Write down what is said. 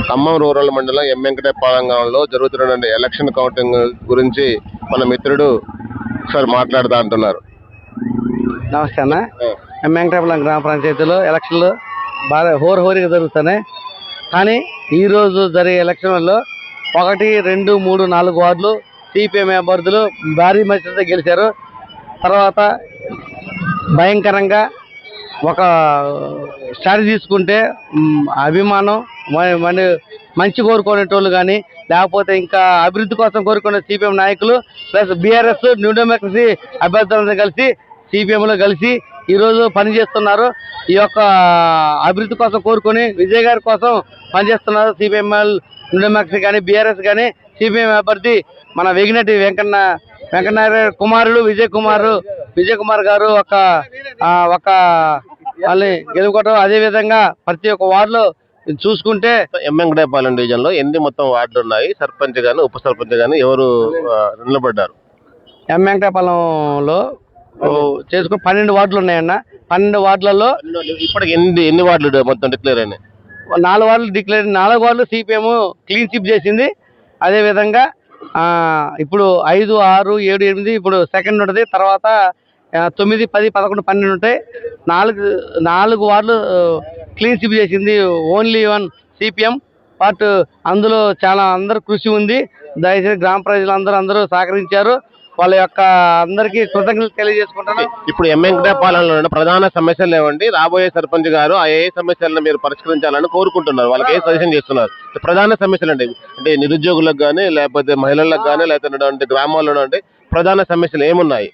Khammam rural మండలం ఎం వెంకటపాలెంలో జరుగుతున్న election counting గురించి మన మిత్రుడు ఒకసారి మాట్లాడుతా అంటున్నారు. నమస్తే అన్న. ఎం వెంకటపాలెం గ్రామ పంచాయతీలో ఎలక్షన్లు బాగా హోరుగా జరుగుతున్నాయి. కానీ ఈరోజు జరిగే ఎలక్షన్లలో 1, 2, 3, 4 వార్డులు సిపిఎం అభ్యర్థులు భారీ మెజార్టీతో గెలిచారు. తర్వాత భయంకరంగా ఒక స్ట్రాటజీ తీసుకుంటే అభిమానం మంచి కోరుకునేటోళ్ళు కానీ, లేకపోతే ఇంకా అభివృద్ధి కోసం కోరుకునే సిపిఎం నాయకులు ప్లస్ బీఆర్ఎస్ న్యూ డెమోక్రసీ అభ్యర్థులంతా కలిసి సిపిఎంలో కలిసి ఈరోజు పనిచేస్తున్నారు. ఈ యొక్క అభివృద్ధి కోసం కోరుకొని విజయ్ గారి కోసం పనిచేస్తున్నారు. సిపిఎంఎల్ న్యూ డెమోక్రసీ కానీ బీఆర్ఎస్ కానీ సిపిఎం అభ్యర్థి మన వేగినటి వెంకటనారాయణ కుమారుడు విజయ్ కుమార్ గారు ఒక వాళ్ళని గెలుపుకోవడం. అదే విధంగా ప్రతి ఒక్క వార్డులో చూసుకుంటే ఎం వెంకటపాలెం డివిజన్ లో ఎన్ని మొత్తం వార్డులు ఉన్నాయి? సర్పంచ్ గాని ఉప సర్పంచ్ గాని ఎవరు నిలబడ్డారు? ఎం వెంకటపాలెంలో చేసుకుని 12 వార్డులు ఉన్నాయన్న. 12 వార్డులలో ఇప్పటికి ఎన్ని వార్డులు మొత్తం డిక్లేర్ అయినాయి? 4 వార్డులు డిక్లేర్. 4 వార్డులు సిపిఎం క్లీన్ స్వీప్ చేసింది. అదే విధంగా ఇప్పుడు 5, 6, 7, 8 ఇప్పుడు సెకండ్ ఉంటుంది. తర్వాత 9, 10, 11, 12 ఉంటాయి. 4 వార్డులు క్లీన్ స్వీప్ చేసింది ఓన్లీ 1 సిపిఎం. బట్ అందులో చాలా అందరు కృషి ఉంది. దయచేసి గ్రామ ప్రజలందరూ సహకరించారు. వాళ్ళ యొక్క అందరికీ కృతజ్ఞతలు తెలియజేసుకుంటాను. ఇప్పుడు ఎం వెంకటపాలెంలో ప్రధాన సమస్యలు ఏమండి? రాబోయే సర్పంచ్ గారు ఏ సమస్యలను మీరు పరిష్కరించాలని కోరుకుంటున్నారు? వాళ్ళకి ఏ సజెషన్ చేస్తున్నారు? ప్రధాన సమస్యలు అంటే నిరుద్యోగులకు కానీ, లేకపోతే మహిళలకు కానీ, లేకపోతే గ్రామాల్లో ప్రధాన సమస్యలు ఏమున్నాయి?